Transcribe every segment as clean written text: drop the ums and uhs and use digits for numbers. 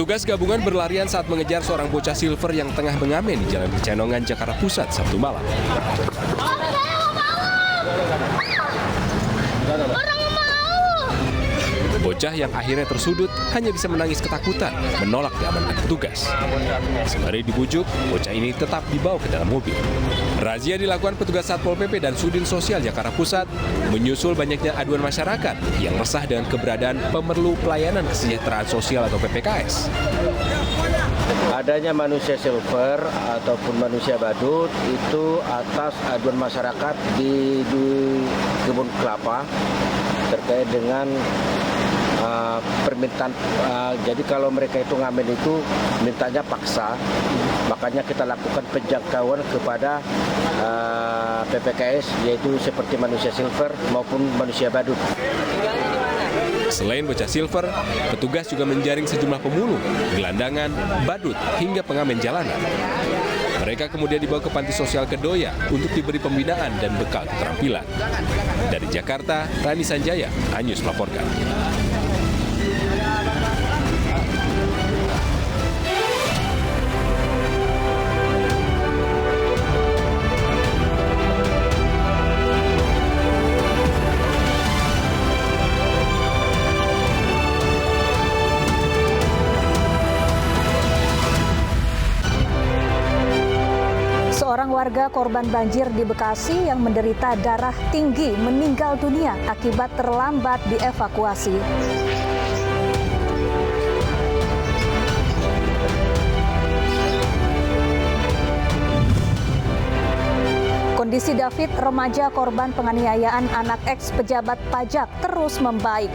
Petugas gabungan berlarian saat mengejar seorang bocah silver yang tengah mengamen di Jalan Pecenongan, Jakarta Pusat, Sabtu malam. Bocah yang akhirnya tersudut hanya bisa menangis ketakutan menolak diamankan petugas. Sembari dibujuk, bocah ini tetap dibawa ke dalam mobil. Razia dilakukan petugas Satpol PP dan Sudin Sosial Jakarta Pusat menyusul banyaknya aduan masyarakat yang resah dengan keberadaan pemerlu pelayanan kesejahteraan sosial atau PPKS. Adanya manusia silver ataupun manusia badut itu atas aduan masyarakat di kebun kelapa terkait dengan permintaan. Jadi kalau mereka itu ngamen itu mintanya paksa, makanya kita lakukan penjangkauan kepada PPKS, yaitu seperti manusia silver maupun manusia badut. Selain bocah silver, petugas juga menjaring sejumlah pemulung, gelandangan, badut, hingga pengamen jalanan. Mereka kemudian dibawa ke Panti Sosial Kedoya untuk diberi pembinaan dan bekal keterampilan. Dari Jakarta, Rani Sanjaya, Anyus melaporkan. Seorang warga korban banjir di Bekasi yang menderita darah tinggi meninggal dunia akibat terlambat dievakuasi. Kondisi David, remaja korban penganiayaan anak eks pejabat pajak, terus membaik.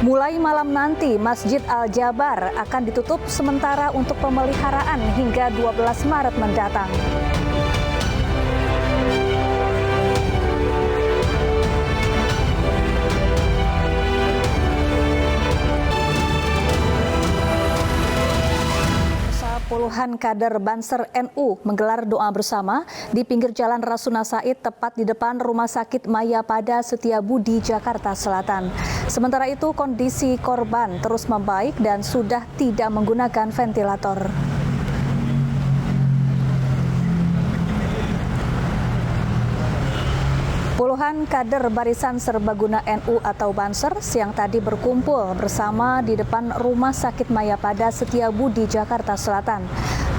Mulai malam nanti, Masjid Al-Jabar akan ditutup sementara untuk pemeliharaan hingga 12 Maret mendatang. Puluhan kader Banser NU menggelar doa bersama di pinggir Jalan Rasuna Said tepat di depan Rumah Sakit Mayapada Setiabudi, Jakarta Selatan. Sementara itu kondisi korban terus membaik dan sudah tidak menggunakan ventilator. Puluhan kader Barisan Serbaguna NU atau Banser siang tadi berkumpul bersama di depan Rumah Sakit Mayapada Setiabudi, Jakarta Selatan.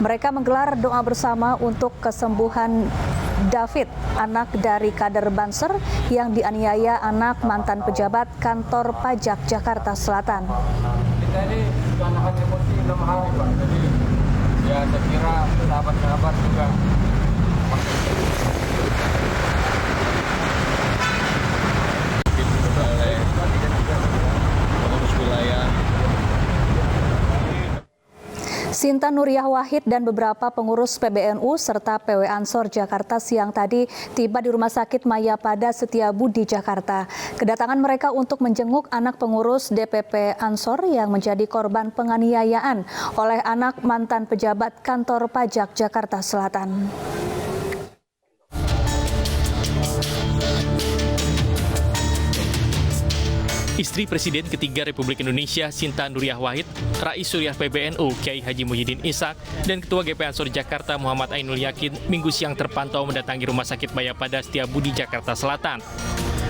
Mereka menggelar doa bersama untuk kesembuhan David, anak dari kader Banser yang dianiaya anak mantan pejabat kantor pajak Jakarta Selatan. Kita ini sudah nahan emosi 6 hari, Pak. Jadi ya saya kira sahabat-sahabat juga Sinta Nuriyah Wahid dan beberapa pengurus PBNU serta PW Ansor Jakarta siang tadi tiba di Rumah Sakit Mayapada Setiabudi, Jakarta. Kedatangan mereka untuk menjenguk anak pengurus DPP Ansor yang menjadi korban penganiayaan oleh anak mantan pejabat kantor pajak Jakarta Selatan. Istri Presiden ketiga Republik Indonesia, Sinta Nuriyah Wahid, Rais Suriah PBNU, Kiai Haji Muhyiddin Ishak, dan Ketua GP Ansor Jakarta, Muhammad Ainul Yakin, Minggu siang terpantau mendatangi Rumah Sakit Mayapada Setiabudi, Jakarta Selatan.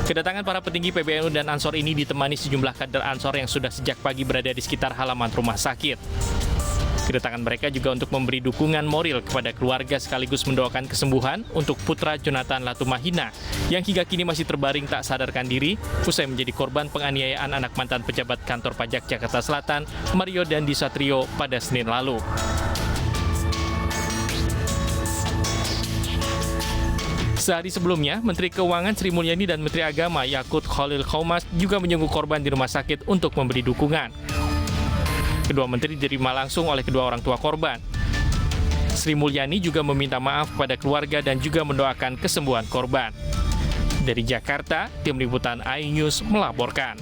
Kedatangan para petinggi PBNU dan Ansor ini ditemani sejumlah kader Ansor yang sudah sejak pagi berada di sekitar halaman rumah sakit. Kedatangan mereka juga untuk memberi dukungan moral kepada keluarga sekaligus mendoakan kesembuhan untuk putra Jonathan Latumahina yang hingga kini masih terbaring tak sadarkan diri usai menjadi korban penganiayaan anak mantan pejabat kantor pajak Jakarta Selatan, Mario Dandi Satrio, pada Senin lalu. Sehari sebelumnya, Menteri Keuangan Sri Mulyani dan Menteri Agama Yakut Khalil Qaumas juga menjenguk korban di rumah sakit untuk memberi dukungan. Kedua menteri diterima langsung oleh kedua orang tua korban. Sri Mulyani juga meminta maaf kepada keluarga dan juga mendoakan kesembuhan korban. Dari Jakarta, tim liputan iNews melaporkan.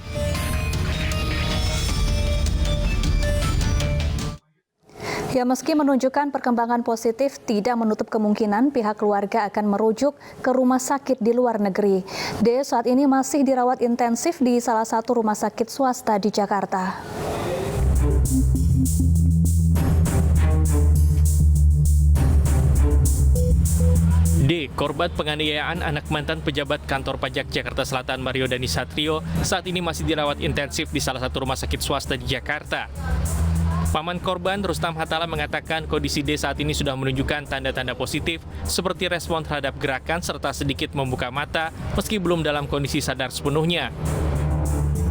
Ya, meski menunjukkan perkembangan positif, tidak menutup kemungkinan pihak keluarga akan merujuk ke rumah sakit di luar negeri. D saat ini masih dirawat intensif di salah satu rumah sakit swasta di Jakarta. D, korban penganiayaan anak mantan pejabat kantor pajak Jakarta Selatan Mario Dandi Satrio saat ini masih dirawat intensif di salah satu rumah sakit swasta di Jakarta. Paman korban Rustam Hatala mengatakan kondisi D saat ini sudah menunjukkan tanda-tanda positif seperti respon terhadap gerakan serta sedikit membuka mata meski belum dalam kondisi sadar sepenuhnya.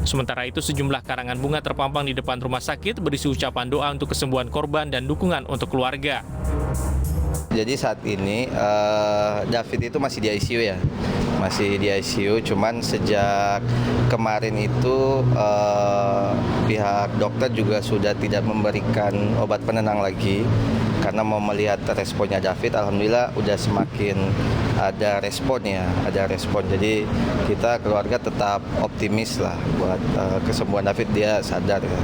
Sementara itu sejumlah karangan bunga terpampang di depan rumah sakit berisi ucapan doa untuk kesembuhan korban dan dukungan untuk keluarga. Jadi saat ini David itu masih di ICU ya, masih di ICU. Cuman sejak kemarin itu pihak dokter juga sudah tidak memberikan obat penenang lagi karena mau melihat responnya David. Alhamdulillah udah semakin ada responnya, ada respon. Jadi kita keluarga tetap optimis lah buat kesembuhan David. Dia sadar ya,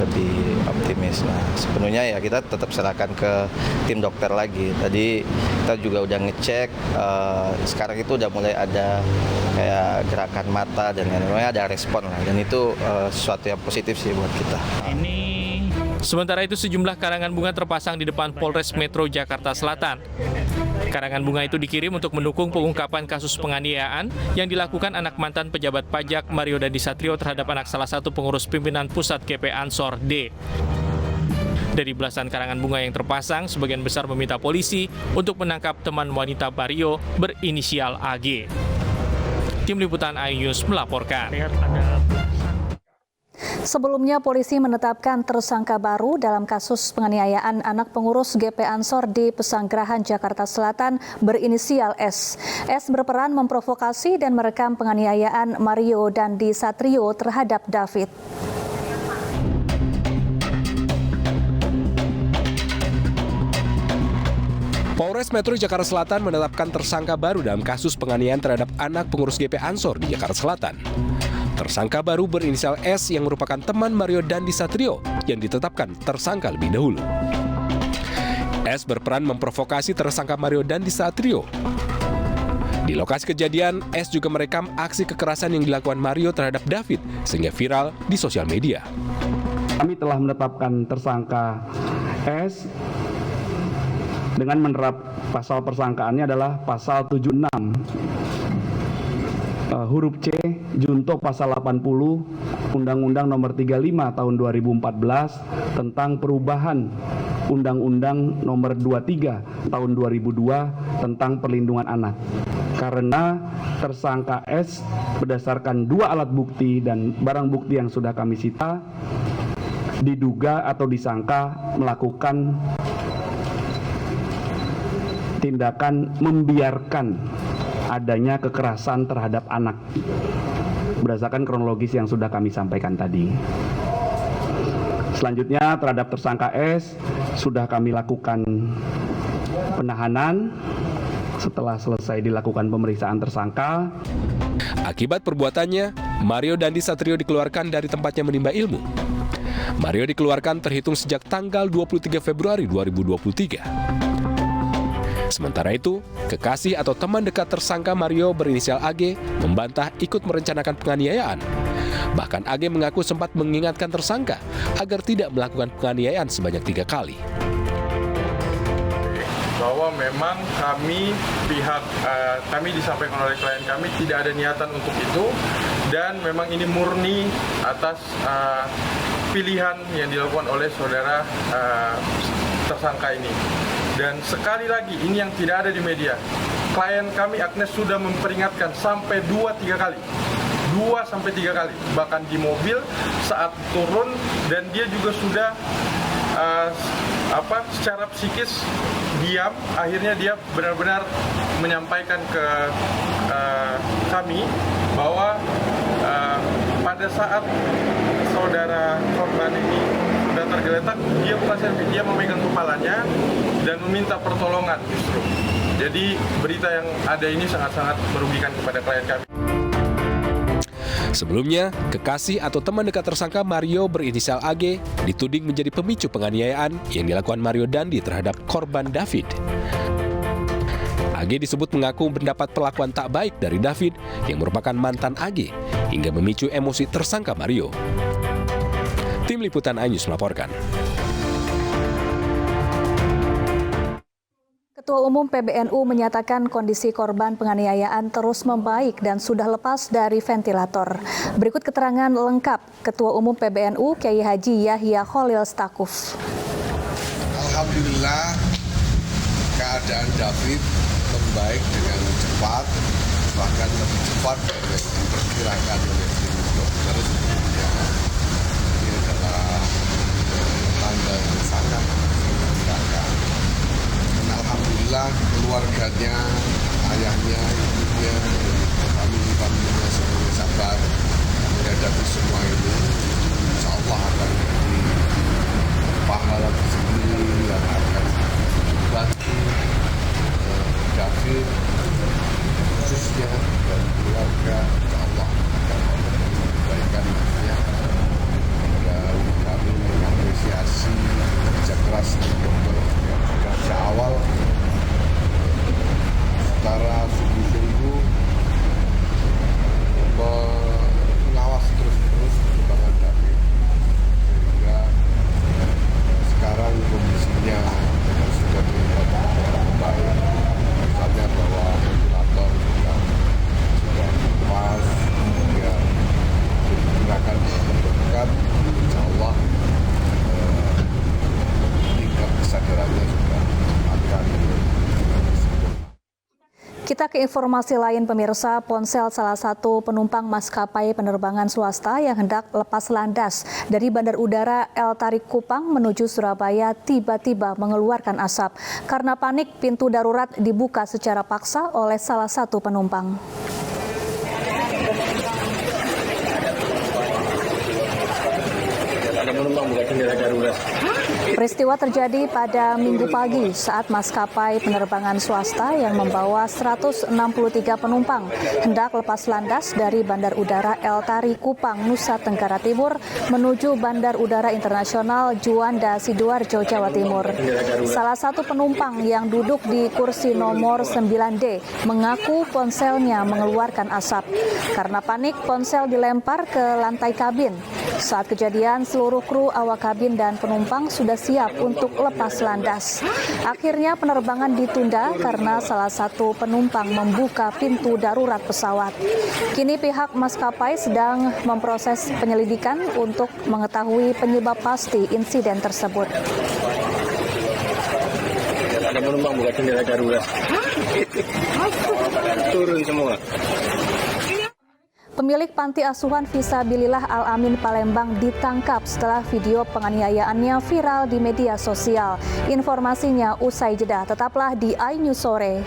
lebih optimis. Nah, sepenuhnya ya kita tetap serahkan ke tim dokter lagi. Tadi kita juga udah ngecek, sekarang itu udah mulai ada kayak gerakan mata dan lain-lain, ada respon lah. Dan itu sesuatu yang positif sih buat kita. Sementara itu sejumlah karangan bunga terpasang di depan Polres Metro Jakarta Selatan. Karangan bunga itu dikirim untuk mendukung pengungkapan kasus penganiayaan yang dilakukan anak mantan pejabat pajak Mario Dandi Satrio terhadap anak salah satu pengurus pimpinan pusat GP Ansor D. Dari belasan karangan bunga yang terpasang, sebagian besar meminta polisi untuk menangkap teman wanita Mario berinisial AG. Tim Liputan iNews melaporkan. Sebelumnya, polisi menetapkan tersangka baru dalam kasus penganiayaan anak pengurus GP Ansor di Pesanggerahan, Jakarta Selatan berinisial S. S berperan memprovokasi dan merekam penganiayaan Mario Dandi Satrio terhadap David. Polres Metro Jakarta Selatan menetapkan tersangka baru dalam kasus penganiayaan terhadap anak pengurus GP Ansor di Jakarta Selatan. Tersangka baru berinisial S yang merupakan teman Mario Dandi Satrio yang ditetapkan tersangka lebih dahulu. S berperan memprovokasi tersangka Mario Dandi Satrio. Di lokasi kejadian, S juga merekam aksi kekerasan yang dilakukan Mario terhadap David sehingga viral di sosial media. Kami telah menetapkan tersangka S dengan menerap pasal persangkaannya adalah pasal 76 huruf C junto pasal 80 Undang-Undang Nomor 35 Tahun 2014 tentang perubahan Undang-Undang Nomor 23 Tahun 2002 tentang perlindungan anak. Karena tersangka S berdasarkan dua alat bukti dan barang bukti yang sudah kami sita diduga atau disangka melakukan tindakan membiarkan adanya kekerasan terhadap anak berdasarkan kronologis yang sudah kami sampaikan tadi. Selanjutnya terhadap tersangka S sudah kami lakukan penahanan setelah selesai dilakukan pemeriksaan tersangka. Akibat perbuatannya, Mario Dandi Satrio dikeluarkan dari tempatnya menimba ilmu. Mario dikeluarkan terhitung sejak tanggal 23 Februari 2023. Sementara itu, kekasih atau teman dekat tersangka Mario berinisial AG membantah ikut merencanakan penganiayaan. Bahkan AG mengaku sempat mengingatkan tersangka agar tidak melakukan penganiayaan sebanyak 3 kali. Bahwa memang kami disampaikan oleh klien kami tidak ada niatan untuk itu dan memang ini murni atas pilihan yang dilakukan oleh saudara tersangka ini. Dan sekali lagi, ini yang tidak ada di media. Klien kami Agnes sudah memperingatkan sampai 2-3 kali. 2-3 kali. Bahkan di mobil saat turun dan dia juga sudah secara psikis diam. Akhirnya dia benar-benar menyampaikan ke kami bahwa pada saat saudara korban ini sudah tergeletak, dia bukan selfie, dia memegang kepalanya dan meminta pertolongan justru. Jadi berita yang ada ini sangat-sangat merugikan kepada klien kami. Sebelumnya, kekasih atau teman dekat tersangka Mario berinisial AG dituding menjadi pemicu penganiayaan yang dilakukan Mario Dandi terhadap korban David. AG disebut mengaku mendapat perlakuan tak baik dari David yang merupakan mantan AG hingga memicu emosi tersangka Mario. Tim Liputan iNews melaporkan. Ketua Umum PBNU menyatakan kondisi korban penganiayaan terus membaik dan sudah lepas dari ventilator. Berikut keterangan lengkap Ketua Umum PBNU Kiai Haji Yahya Khalil Stakuf. Alhamdulillah keadaan David membaik dengan cepat, bahkan lebih cepat dari yang diperkirakan oleh tim dokter sebelumnya. Ini adalah tanda yang sangat mengembirakan. Alhamdulillah keluarganya, ayahnya, ibunya, family-nya semuanya sabar menghadapi semua ini. Insya Allah akan menjadi pahala tersendiri yang akan membantu David khususnya dan keluarga. Insya Allah akan memberikan kebaikan ya. Dan kami mengapresiasi kerja keras dokter yang sudah sejak awal secara sungguh-sungguh mengawasi terus perkembangan David sehingga sekarang kondisinya sudah membaik, misalnya bahwa ventilator sudah pas hingga diperkirakan terdekat. Insya Allah tingkat kesadarannya sudah akan. Kita ke informasi lain pemirsa, ponsel salah satu penumpang maskapai penerbangan swasta yang hendak lepas landas dari Bandar Udara El Tariq Kupang menuju Surabaya tiba-tiba mengeluarkan asap. Karena panik, pintu darurat dibuka secara paksa oleh salah satu penumpang. Peristiwa terjadi pada Minggu pagi saat maskapai penerbangan swasta yang membawa 163 penumpang hendak lepas landas dari Bandar Udara El Tariq Kupang, Nusa Tenggara Timur menuju Bandar Udara Internasional Juanda Sidoarjo, Jawa Timur. Salah satu penumpang yang duduk di kursi nomor 9D mengaku ponselnya mengeluarkan asap. Karena panik, ponsel dilempar ke lantai kabin. Saat kejadian, seluruh kru, awak kabin, dan penumpang sudah siap untuk lepas landas. Akhirnya penerbangan ditunda karena salah satu penumpang membuka pintu darurat pesawat. Kini pihak maskapai sedang memproses penyelidikan untuk mengetahui penyebab pasti insiden tersebut. Ada penumpang buka jendela darurat. Turun semua. Pemilik panti asuhan Fisabilillah Al-Amin Palembang ditangkap setelah video penganiayaannya viral di media sosial. Informasinya usai jeda. Tetaplah di iNews Sore.